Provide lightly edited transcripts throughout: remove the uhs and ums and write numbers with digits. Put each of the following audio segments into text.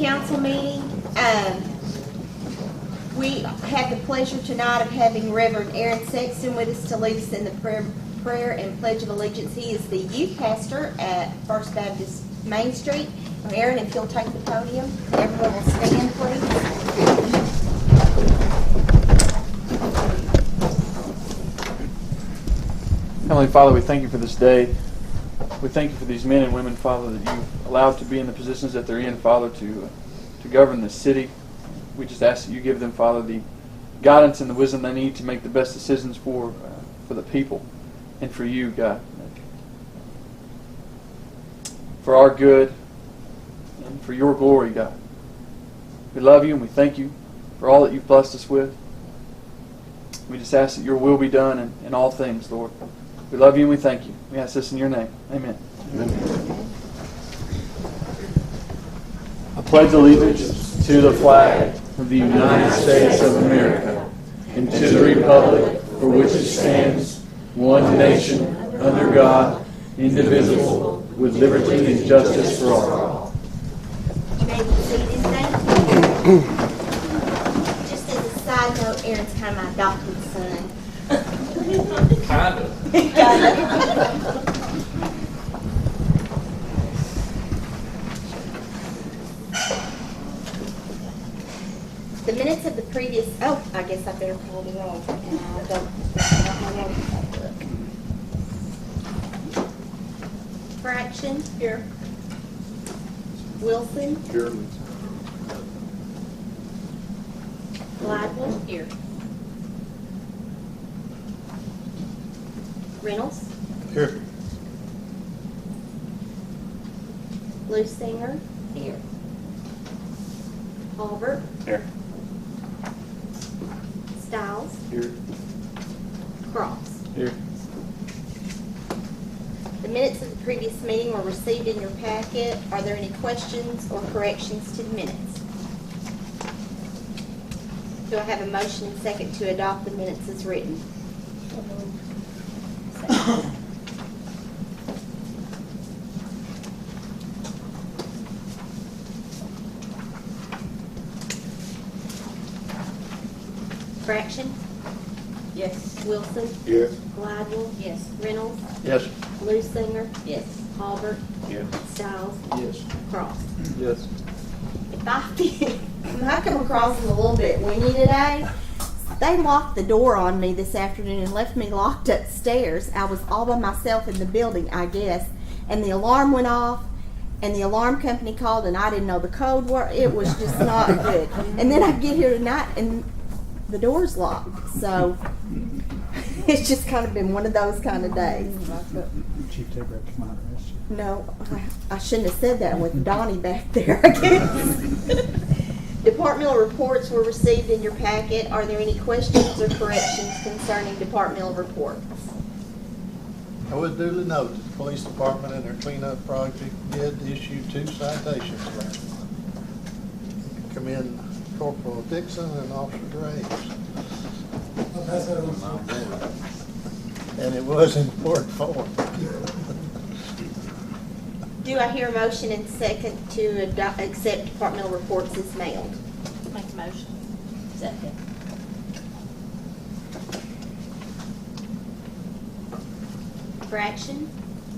council meeting. We have the pleasure tonight of having Reverend Aaron Sexton with us to lead us in the prayer and pledge of allegiance. He is the youth pastor at First Baptist Main Street. Aaron, if you'll take the podium, everyone will stand, please. Heavenly Father, we thank you for this day. We thank you for these men and women, Father, that you've allowed to be in the positions that they're in, Father, to govern this city. We just ask that you give them, Father, the guidance and the wisdom they need to make the best decisions for the people and for you, God. For our good and for your glory, God. We love you and we thank you for all that you've blessed us with. We just ask that your will be done in all things, Lord. We love you and we thank you. We ask this in your name. Amen. Amen. I pledge allegiance to the flag of the United States of America and to the republic for which it stands, one nation, under God, indivisible, with liberty and justice for all. You may be seated. Thank you. Just as a side note, Aaron's kind of my adopted son. Kind of. The minutes of the previous, I guess I better call the roll. Fraction. Here. Wilson. Here. Gladwell. Here. Reynolds. Here. Lucinger. Here. Albert. Here. Stiles. Here. Cross. Here. The minutes of the previous meeting were received in your packet. Are there any questions or corrections to the minutes? Do I have a motion and second to adopt the minutes as written? Fraction? Yes. Wilson? Yes. Gladwell? Yes. Reynolds? Yes. Lucinger? Yes. Albert? Yes. Stiles? Yes. Cross. Yes. If I come across them a little bit wingy today, they locked the door on me this afternoon and left me locked upstairs. I was all by myself in the building, I guess, and the alarm went off, and the alarm company called, and I didn't know the code word. It was just not good. And then I get here tonight, and the door's locked. So it's just kind of been one of those kind of days. Chief Tabor come out and arrest you. No, I shouldn't have said that with Donnie back there, I guess. Departmental reports were received in your packet. Are there any questions or corrections concerning departmental reports? I would duly note that the police department and their cleanup project did issue 2 citations last month. Commend Corporal Dixon and Officer Graves. And it was in important form. Do I hear a motion and second to accept departmental reports as mailed? Make a motion. Second. Fraction?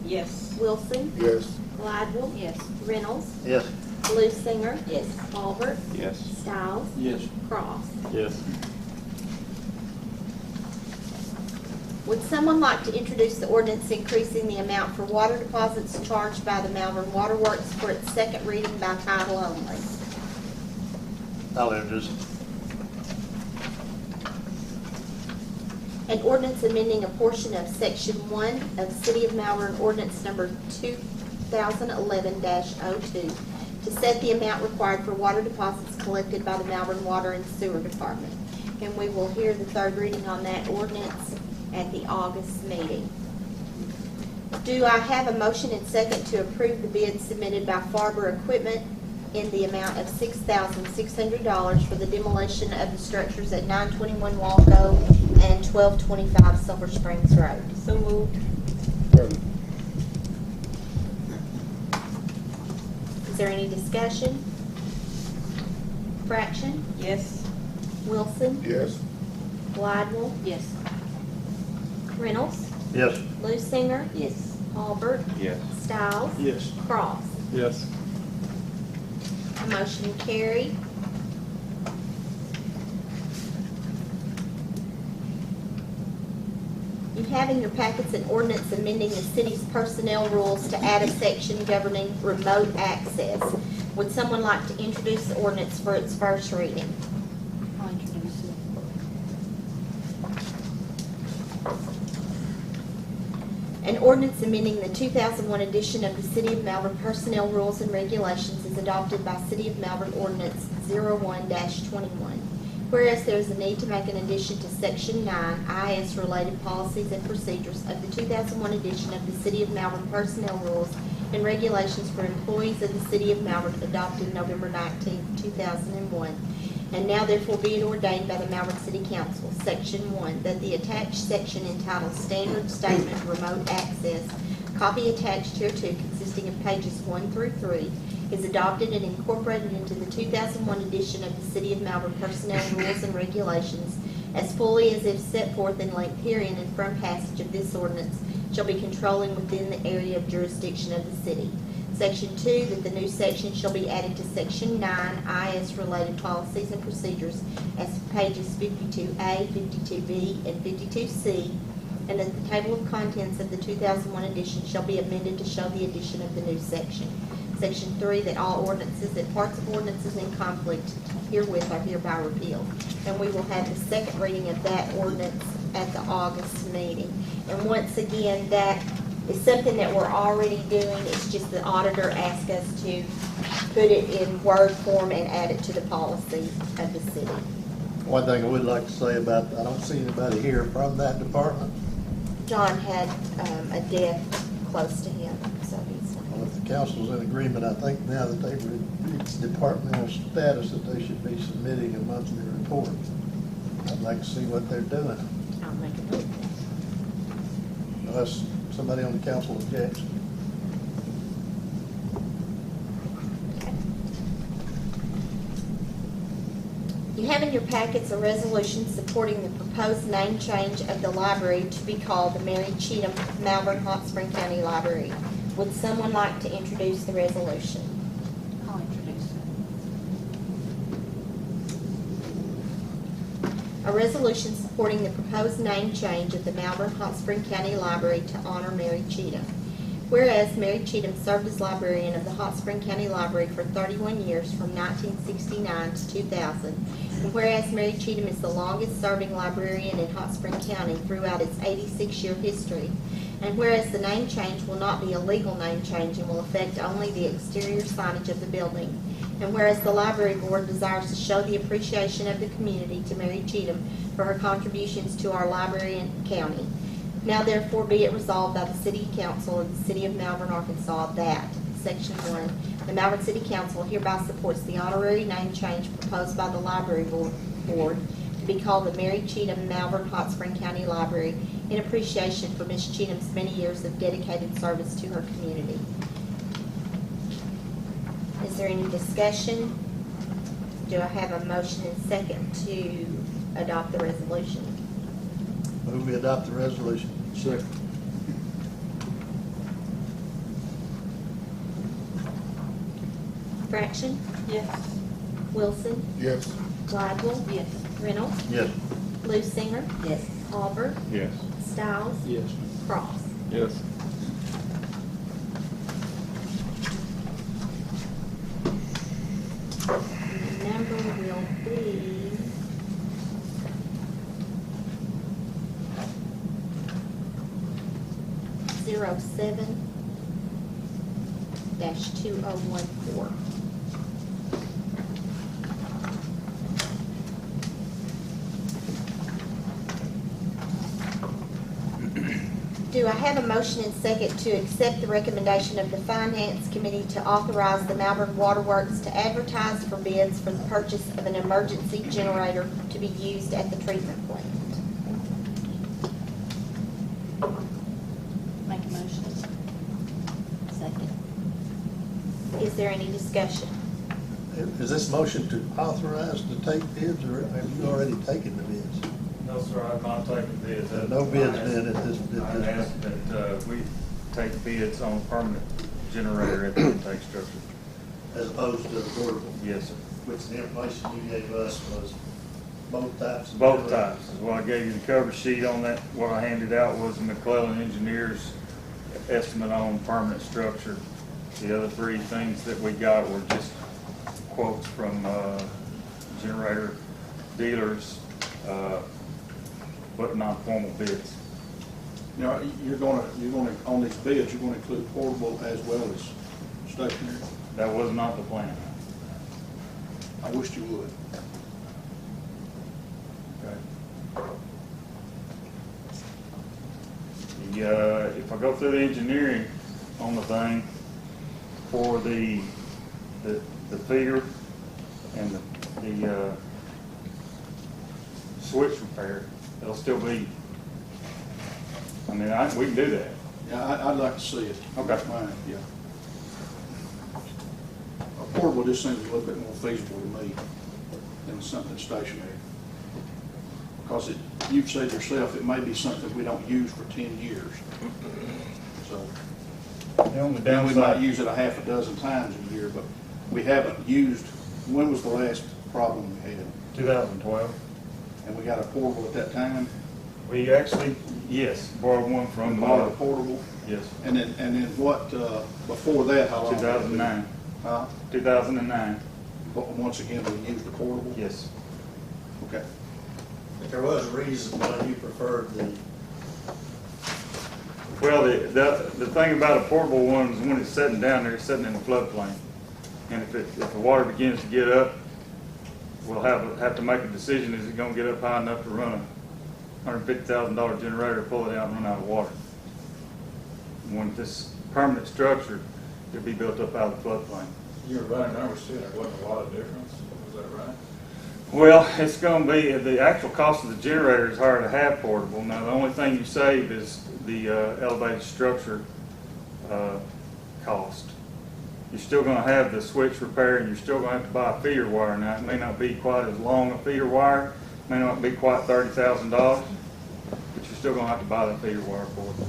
Yes. Wilson? Yes. Gladwell? Yes. Reynolds? Yes. Lucinger? Yes. Albert? Yes. Stiles? Yes. Cross. Yes. Would someone like to introduce the ordinance increasing the amount for water deposits charged by the Malvern Water Works for its second reading by title only? I'll introduce it. An ordinance amending a portion of Section 1 of City of Malvern Ordinance Number 2011-02 to set the amount required for water deposits collected by the Malvern Water and Sewer Department. And we will hear the third reading on that ordinance at the August meeting. Do I have a motion and second to approve the bid submitted by Farber Equipment in the amount of $6,600 for the demolition of the structures at 921 Walco and 1225 Silver Springs Road? So moved. Is there any discussion? Fraction, Yes. Wilson, Yes. Glidewell, Yes. Reynolds, Yes. Lucinger, Yes. Albert, Yes. Styles, Yes. Cross. Yes. Motion carried. You have in your packets an ordinance amending the city's personnel rules to add a section governing remote access. Would someone like to introduce the ordinance for its first reading? I'll introduce it. An ordinance amending the 2001 edition of the City of Malvern Personnel Rules and Regulations is adopted by City of Malvern Ordinance 01-21. Whereas there is a need to make an addition to Section 9, IS-related policies and procedures of the 2001 edition of the City of Malvern Personnel Rules and Regulations for employees of the City of Malvern adopted November 19, 2001. And now therefore be it ordained by the Malvern City Council, Section 1, that the attached section entitled Standard Statement of Remote Access, copy attached hereto consisting of pages 1 through 3, is adopted and incorporated into the 2001 edition of the City of Malvern Personnel Rules and Regulations as fully as if set forth in length herein and from passage of this ordinance shall be controlling within the area of jurisdiction of the city. Section 2, that the new section shall be added to Section 9, IS-related policies and procedures as pages 52A, 52B, and 52C, and that the table of contents of the 2001 edition shall be amended to show the addition of the new section. Section 3, that all ordinances and parts of ordinances in conflict herewith are hereby repealed. And we will have the second reading of that ordinance at the August meeting. And once again, that is something that we're already doing. It's just the auditor asked us to put it in Word form and add it to the policy of the city. One thing I would like to say about, I don't see anybody here from that department. John had a death close to him, so he's not. Well, if the council's in agreement, I think now that they've reached departmental status, that they should be submitting a monthly report. I'd like to see what they're doing, I'll make a note. unless somebody on the council objects. You have in your packets a resolution supporting the proposed name change of the library to be called the Mary Cheatham Malvern Hot Spring County Library. Would someone like to introduce the resolution? I'll introduce it. A resolution supporting the proposed name change of the Malvern Hot Spring County Library to honor Mary Cheatham. Whereas Mary Cheatham served as librarian of the Hot Spring County Library for 31 years from 1969 to 2000, and whereas Mary Cheatham is the longest-serving librarian in Hot Spring County throughout its 86-year history, and whereas the name change will not be a legal name change and will affect only the exterior signage of the building, and whereas the Library Board desires to show the appreciation of the community to Mary Cheatham for her contributions to our library and county. Now therefore be it resolved by the City Council of the City of Malvern, Arkansas that, Section 1, the Malvern City Council hereby supports the honorary name change proposed by the Library Board to be called the Mary Cheatham Malvern Hot Spring County Library in appreciation for Ms. Cheatham's many years of dedicated service to her community. Is there any discussion? Do I have a motion and second to adopt the resolution? Move we adopt the resolution. Second. Fraction, Yes. Wilson, Yes. Glidewell, Yes. Reynolds, Yes. Lucinger, Yes. Albert, Yes. Styles, Yes. Cross. Yes. The number will be 07-2014. Do I have a motion and second to accept the recommendation of the Finance Committee to authorize the Malvern Waterworks to advertise for bids for the purchase of an emergency generator to be used at the treatment plant? Make a motion. Second. Is there any discussion? Is this motion to authorize to take bids, or have you already taken the bids? No, sir, I've not taken bids. No bids then at this. I asked that we take bids on permanent generator at the intake structure. As opposed to the portable? Yes, sir. Which the information you gave us was both types? of Both generator? types is what I gave you. The cover sheet on that, what I handed out was the McClellan Engineers estimate on permanent structure. The other three things that we got were just quotes from generator dealers, but not formal bids. Now, you're gonna, on these bids, you're gonna include portable as well as stationary. That was not the plan. I wished you would. Okay. If I go through the engineering on the thing for the feeder and the switch repair, it'll still be, I mean, we can do that. Yeah, I'd like to see it. Okay. That's mine, yeah. A portable just seems a little bit more feasible to me than something stationary. Because you've said yourself, it may be something we don't use for 10 years. So, The only now we might downside, use it a half a dozen times a year, but we haven't used, when was the last problem we had? 2012. And we got a portable at that time? We actually, yes, borrowed one We from, bought a portable? yes, And then what, before that, how long? 2009. 2009, But once again, we used the portable? yes. Okay. But there was a reason why you preferred the, Well, the thing about a portable one is when it's sitting down there, it's sitting in the floodplain. And if the water begins to get up, we'll have to make a decision, is it gonna get up high enough to run a $150,000 generator, pull it out and run out of water? When this permanent structure, it'll be built up out of the floodplain. You were running numbers too, there wasn't a lot of difference, was that right? Well, it's gonna be, the actual cost of the generator is hard to have portable. Now, the only thing you save is the elevated structure cost. You're still gonna have the switch repair, and you're still gonna have to buy a feeder wire. Now, it may not be quite as long a feeder wire, may not be quite $30,000, but you're still gonna have to buy the feeder wire for it.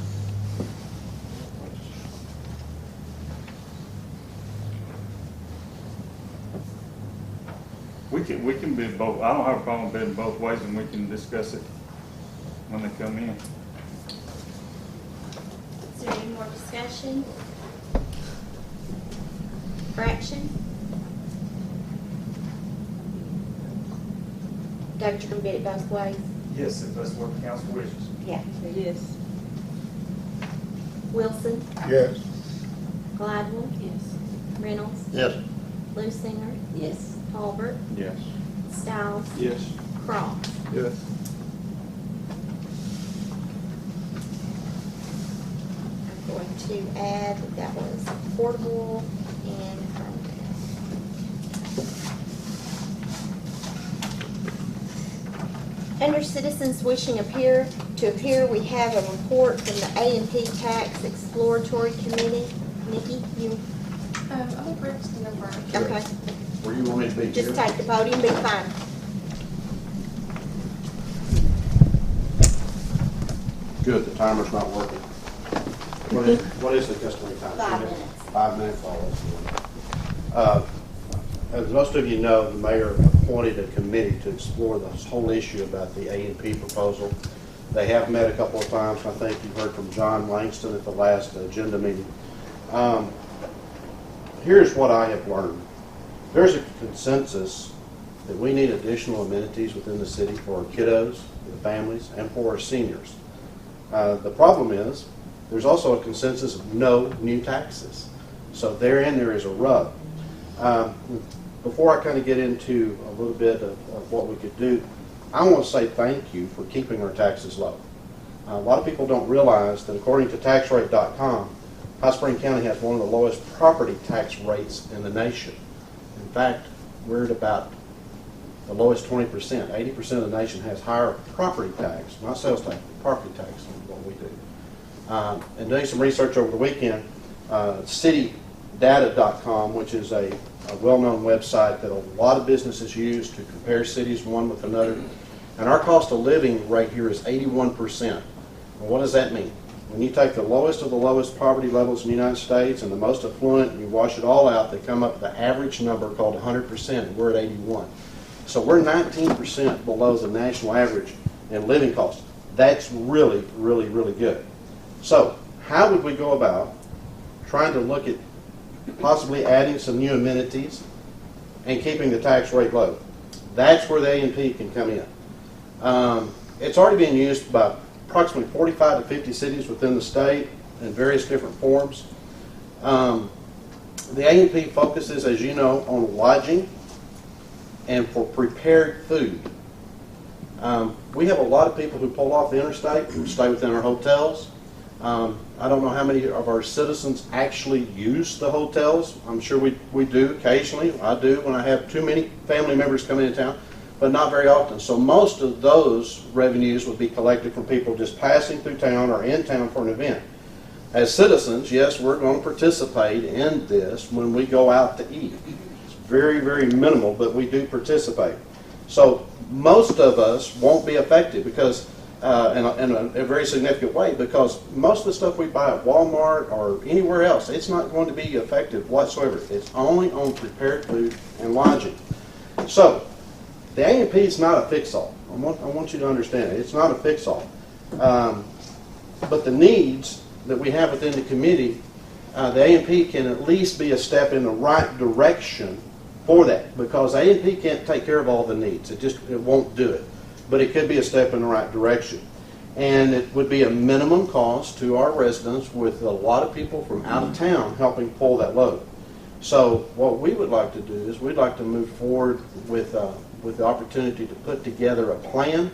We can bid both. I don't have a problem bidding both ways, and we can discuss it when they come in. Is there any more discussion? Fraction? David, you're gonna bid it both ways? Yes, if that's what the council wishes. Yeah. Yes. Wilson? yes. Gladwell? Yes. Reynolds? Yes. Lucinger? Yes. Hulbert? Yes. Stiles? Yes. Cross? Yes. I'm going to add that was portable and under citizens wishing to appear, we have a report from the A&P Tax Exploratory Committee. Nikki, you, Oh, Brixton and Burke. okay, Where you want me to be, just Jerry? take the podium, be fine. Good, the timer's not working. What is the customary time? 5 minutes. 5 minutes, as most of you know, the mayor appointed a committee to explore this whole issue about the A&P proposal. They have met a couple of times. I think you heard from John Langston at the last agenda meeting. Here's what I have learned. There's a consensus that we need additional amenities within the city for our kiddos, the families, and for our seniors. The problem is, there's also a consensus of no new taxes. So therein there is a rub. Before I kind of get into a little bit of what we could do, I want to say thank you for keeping our taxes low. A lot of people don't realize that according to taxrate.com, High Spring County has one of the lowest property tax rates in the nation. In fact, we're at about the lowest 20%. 80% of the nation has higher property tax, not sales tax, but property tax than what we do. And doing some research over the weekend, city Data.com, which is a well-known website that a lot of businesses use to compare cities one with another. And our cost of living right here is 81%. Well, what does that mean? When you take the lowest of the lowest poverty levels in the United States and the most affluent, and you wash it all out, they come up with the average number called 100%, and we're at 81. So we're 19% below the national average in living costs. That's really, really, really good. So how would we go about trying to look at possibly adding some new amenities and keeping the tax rate low? That's where the A&P can come in. It's already being used by approximately 45 to 50 cities within the state in various different forms. The A&P focuses, as you know, on lodging and for prepared food. We have a lot of people who pull off the interstate and stay within our hotels. I don't know how many of our citizens actually use the hotels. I'm sure we do occasionally. I do when I have too many family members come into town, but not very often. So most of those revenues would be collected from people just passing through town or in town for an event. As citizens, yes, we're going to participate in this when we go out to eat. It's very, very minimal, but we do participate. So most of us won't be affected because in a very significant way, because most of the stuff we buy at Walmart or anywhere else, it's not going to be effective whatsoever. It's only on prepared food and lodging. So the A&P is not a fix-all. I want you to understand it. It's not a fix-all. But the needs that we have within the committee, the A&P can at least be a step in the right direction for that, because A&P can't take care of all the needs. It won't do it. But it could be a step in the right direction. And it would be a minimum cost to our residents with a lot of people from out of town helping pull that load. So what we would like to do is we'd like to move forward with the opportunity to put together a plan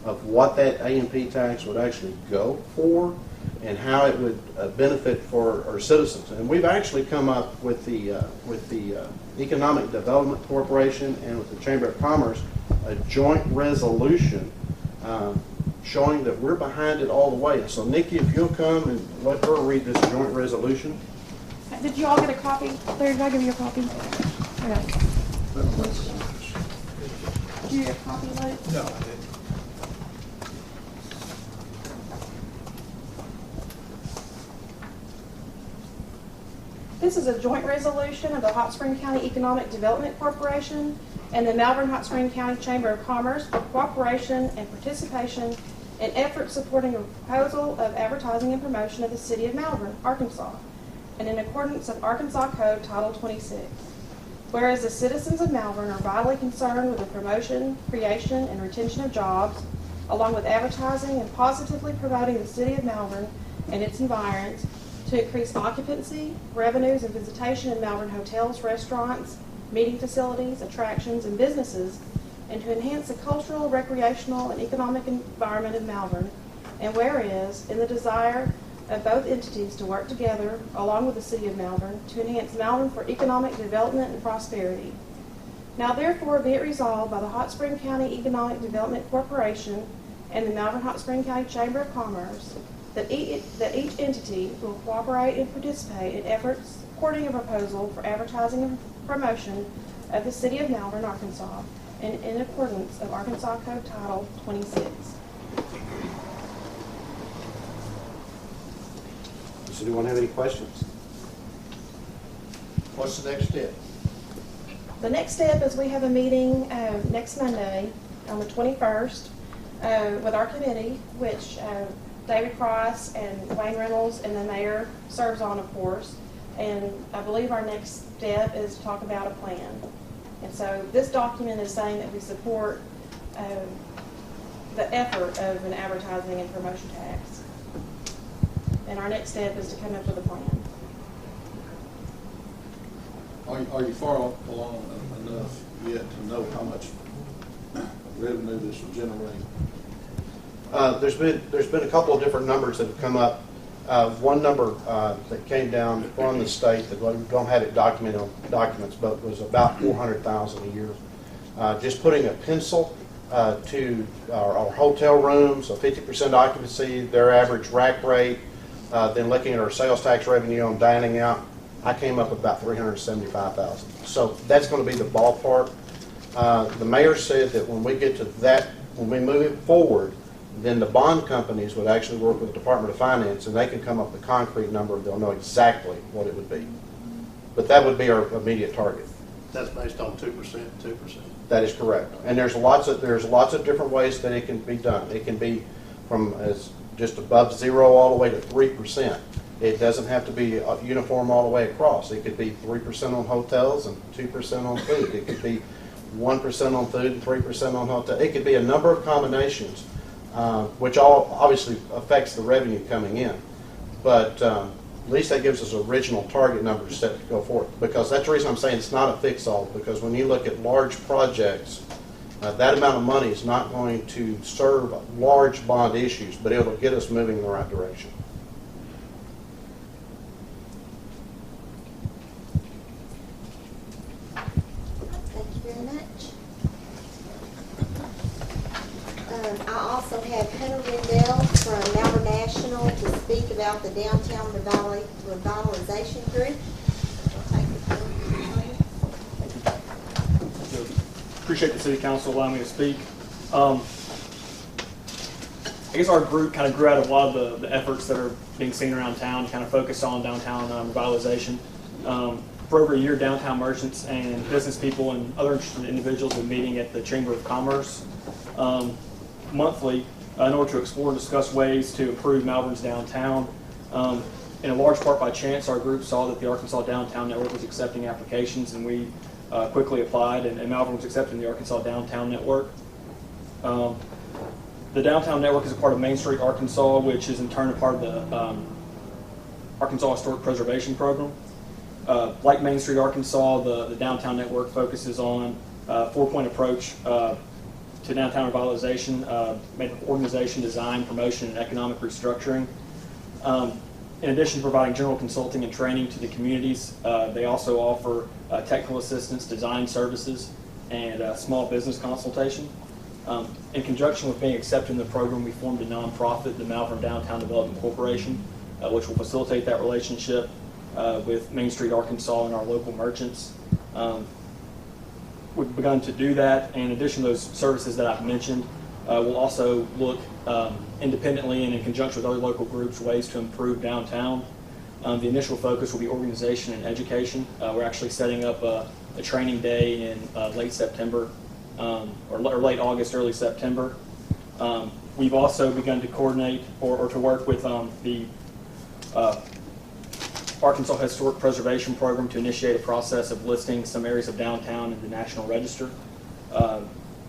of what that A&P tax would actually go for and how it would benefit for our citizens. And we've actually come up with the Economic Development Corporation and with the Chamber of Commerce a joint resolution showing that we're behind it all the way. So Nikki, if you'll come and let her read this joint resolution. Did you all get a copy? Larry, did I give you a copy? Okay. Did you get a copy, Luke? No, I didn't. This is a joint resolution of the Hot Spring County Economic Development Corporation and the Malvern Hot Spring County Chamber of Commerce for cooperation and participation in efforts supporting a proposal of advertising and promotion of the city of Malvern, Arkansas, and in accordance with Arkansas Code Title 26. Whereas the citizens of Malvern are vitally concerned with the promotion, creation, and retention of jobs, along with advertising and positively promoting the city of Malvern and its environs to increase occupancy, revenues, and visitation in Malvern hotels, restaurants, meeting facilities, attractions, and businesses, and to enhance the cultural, recreational, and economic environment of Malvern, and whereas, in the desire of both entities to work together, along with the city of Malvern, to enhance Malvern for economic development and prosperity. Now therefore be it resolved by the Hot Spring County Economic Development Corporation and the Malvern Hot Spring County Chamber of Commerce that each entity will cooperate and participate in efforts supporting a proposal for advertising and promotion of the city of Malvern, Arkansas, and in accordance of Arkansas Code Title 26. Does anyone have any questions? What's the next step? The next step is we have a meeting next Monday on the 21st with our committee, which David Cross and Wayne Reynolds and the mayor serves on, of course. And I believe our next step is to talk about a plan. And so this document is saying that we support the effort of an advertising and promotion tax. And our next step is to come up with a plan. Are you far along enough yet to know how much revenue this will generate? There's been a couple of different numbers that have come up. One number that came down from the state that we don't have it documented on documents, but was about $400,000 a year. Just putting a pencil to our hotel rooms, a 50% occupancy, their average rack rate, then looking at our sales tax revenue on dining out, I came up with about $375,000. So that's going to be the ballpark. The mayor said that when we get to that, when we move it forward, then the bond companies would actually work with the Department of Finance, and they can come up with a concrete number. They'll know exactly what it would be. But that would be our immediate target. That's based on 2%, 2%. That is correct. And there's lots of different ways that it can be done. It can be from as just above 0 all the way to 3%. It doesn't have to be uniform all the way across. It could be 3% on hotels and 2% on food. It could be 1% on food and 3% on hotel. It could be a number of combinations, which all obviously affects the revenue coming in. But at least that gives us original target numbers set to go forward. Because that's the reason I'm saying it's not a fix-all. Because when you look at large projects, that amount of money is not going to serve large bond issues, but it'll get us moving in the right direction. Thank you very much. I also have Hunter Rendell from Malvern National to speak about the Downtown Revitalization Group. Appreciate the City Council allowing me to speak. I guess our group kind of grew out of a lot of the efforts that are being seen around town, kind of focused on downtown revitalization. For over a year, downtown merchants and business people and other interested individuals have been meeting at the Chamber of Commerce monthly in order to explore and discuss ways to improve Malvern's downtown. In a large part by chance, our group saw that the Arkansas Downtown Network was accepting applications, and we quickly applied, and Malvern was accepted in the Arkansas Downtown Network. The Downtown Network is a part of Main Street Arkansas, which is in turn a part of the Arkansas Historic Preservation Program. Like Main Street Arkansas, the Downtown Network focuses on a four-point approach to downtown revitalization, made up of organization, design, promotion, and economic restructuring. In addition to providing general consulting and training to the communities, they also offer technical assistance, design services, and small business consultation. In conjunction with being accepted in the program, we formed a nonprofit, the Malvern Downtown Development Corporation, which will facilitate that relationship with Main Street Arkansas and our local merchants. We've begun to do that, and in addition to those services that I've mentioned, we'll also look independently and in conjunction with other local groups ways to improve downtown. The initial focus will be organization and education. We're actually setting up a training day in late September, or late August, early September. We've also begun to coordinate or to work with the Arkansas Historic Preservation Program to initiate a process of listing some areas of downtown in the National Register.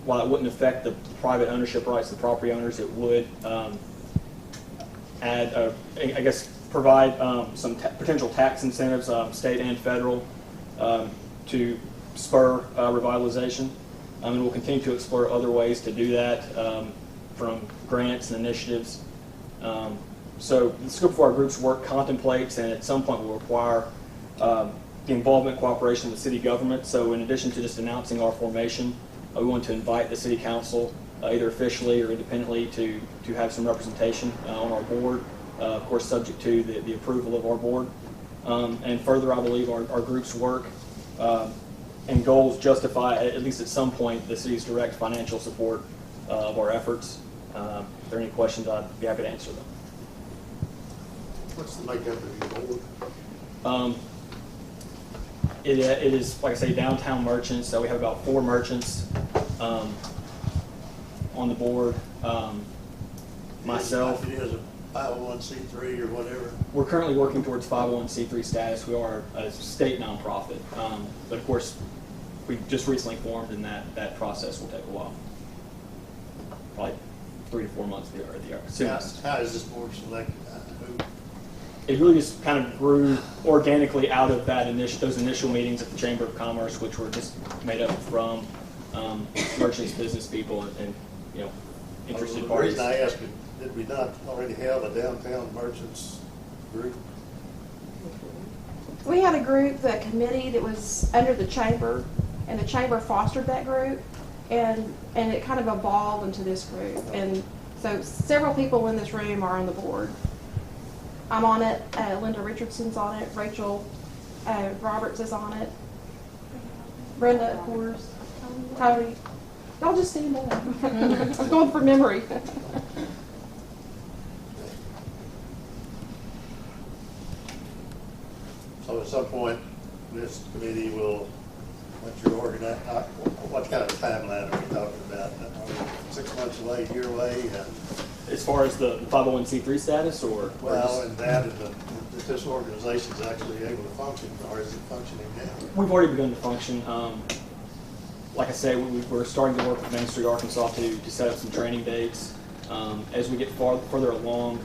While it wouldn't affect the private ownership rights of the property owners, it would provide some potential tax incentives, state and federal, to spur revitalization. And we'll continue to explore other ways to do that from grants and initiatives. So the scope of our group's work contemplates and at some point will require the involvement and cooperation of the city government. So in addition to just announcing our formation, we want to invite the city council, either officially or independently, to have some representation on our board, of course subject to the approval of our board. And further, I believe our group's work and goals justify, at least at some point, the city's direct financial support of our efforts. If there are any questions, I'd be happy to answer them. What's the makeup of your board? It is, like I say, downtown merchants. So we have about 4 merchants on the board. Myself. It is a 501c3 or whatever. We're currently working towards 501c3 status. We are a state nonprofit, but of course, we just recently formed, and that process will take a while, probably 3 to 4 months at the soonest. How is this board selected? It really just kind of grew organically out of those initial meetings at the Chamber of Commerce, which were just made up from merchants, business people, and interested parties. The reason I ask is, did we not already have a downtown merchants group? We had a group, the committee that was under the chamber, and the chamber fostered that group, and it kind of evolved into this group. And so several people in this room are on the board. I'm on it, Linda Richardson's on it, Rachel Roberts is on it. Brenda, of course. Tyree. Y'all just stand up. I'm going for memory. So at some point, this committee will, once you're organized, what kind of a timeline are we talking about? Are we 6 months away, a year away? As far as the 501c3 status, or Well, just- and that this organization is actually able to function, or is it functioning now? we've already begun to function. Like I say, we're starting to work with Main Street Arkansas to set up some training dates. As we get further along,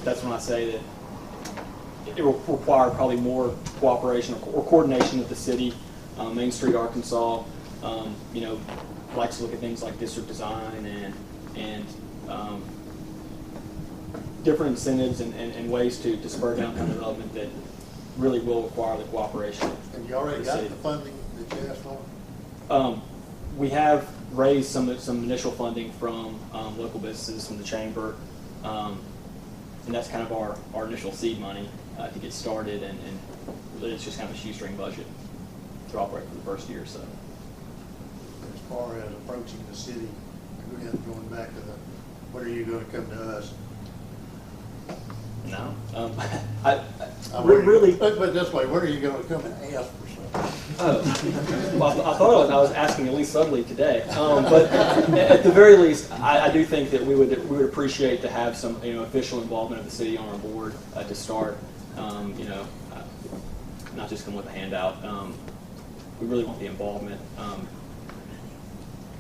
that's when I say that it will require probably more cooperation or coordination with the city. Main Street Arkansas, likes to look at things like district design and different incentives and ways to spur downtown development that really will require the cooperation. And you already of the got city. the funding that you asked for? We have raised some initial funding from local businesses, from the chamber, and that's kind of our initial seed money to get started, and really it's just kind of a shoestring budget to operate for the first year or so. As far as approaching the city, again, going back to when are you going to come to us? No, Really? really. But this way, when are you going to come and ask for something? Well, I thought I was asking at least subtly today, but at the very least, I do think that we would appreciate to have some official involvement of the city on our board to start. Not just come with a handout. We really want the involvement.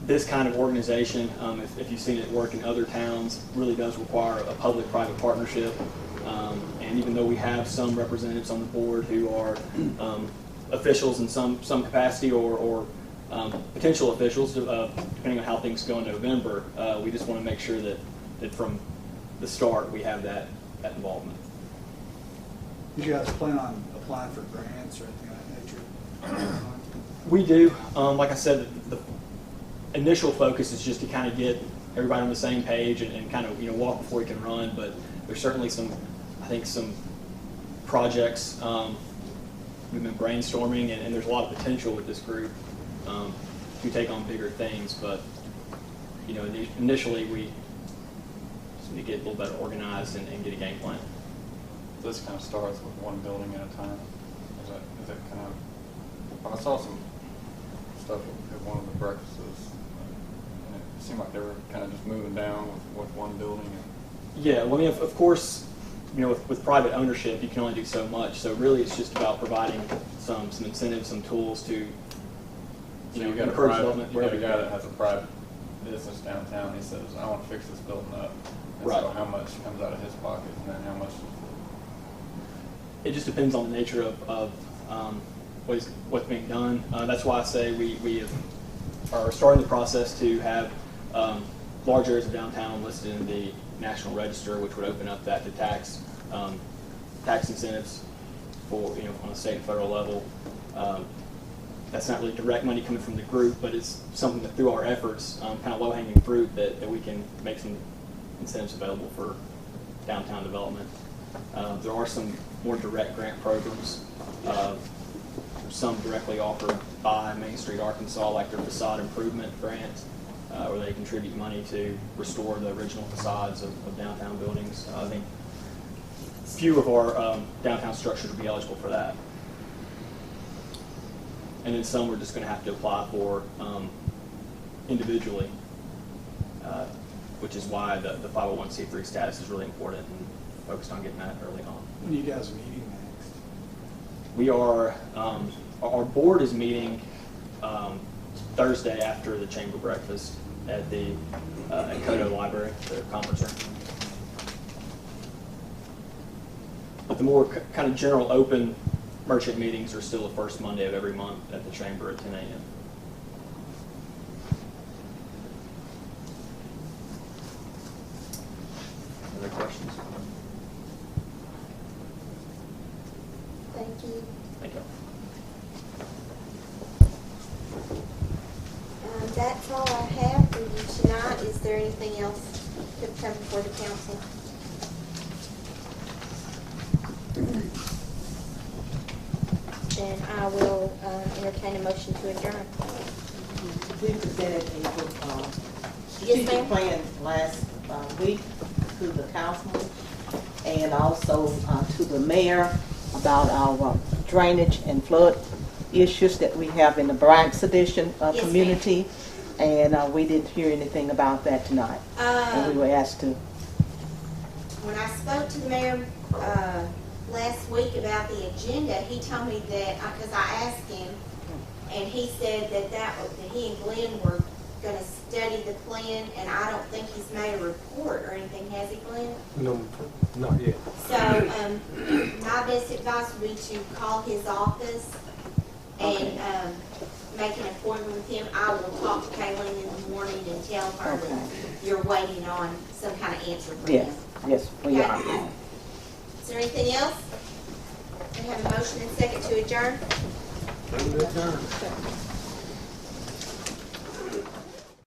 This kind of organization, if you've seen it work in other towns, really does require a public-private partnership. And even though we have some representatives on the board who are officials in some capacity or potential officials, depending on how things go in November, we just want to make sure that from the start we have that involvement. Did you guys plan on applying for grants or anything of that nature? We do. Like I said, the initial focus is just to kind of get everybody on the same page and kind of walk before you can run. But there's certainly some projects we've been brainstorming, and there's a lot of potential with this group to take on bigger things. But initially we just need to get a little better organized and get a game plan. This kind of starts with one building at a time. Is that kind of? I saw some stuff at one of the breakfasts, and it seemed like they were kind of just moving down with one building. Yeah, well, I mean, of course, with private ownership, you can only do so much. So really, it's just about providing some incentives, some tools to You got encourage development. You got a guy that has a private business downtown. He says, "I want to fix this building up." And Right. So how much comes out of his pocket, and then how much? It just depends on the nature of what's being done. That's why I say we are starting the process to have large areas of downtown listed in the National Register, which would open up that to tax incentives for on a state and federal level. That's not really direct money coming from the group, but it's something that through our efforts, kind of low-hanging fruit that we can make some incentives available for downtown development. There are some more direct grant programs. Some directly offered by Main Street Arkansas, like their facade improvement grant, where they contribute money to restore the original facades of downtown buildings. I think few of our downtown structures would be eligible for that. And then some we're just going to have to apply for individually, which is why the 501c3 status is really important and focused on getting that early on. When are you guys meeting next? We are, our board is meeting Thursday after the chamber breakfast at the at Codo Library, the conference room. But the more kind of general open merchant meetings are still the first Monday of every month at the chamber at 10 a.m. Other questions? Thank you. Thank you. That's all I have for you tonight. Is there anything else to come before the council? then I will entertain a motion to adjourn. We presented a Yes, strategic ma'am. plan last week to the councilman and also to the mayor about our drainage and flood issues that we have in the Bryant Sedition Yes, community. And we didn't hear anything about that tonight. And we were asked to. When I spoke to the mayor last week about the agenda, he told me that, because I asked him, and he said that he and Glenn were going to study the plan, and I don't think he's made a report or anything, has he, Glenn? No, not yet. So my best advice would be to call his office and make an appointment with him. I will talk to Kaylin in the morning and tell her that you're waiting on some kind of answer from him. Yes, we are. Okay. Is there anything else? We have a motion and second to adjourn. Adjourn.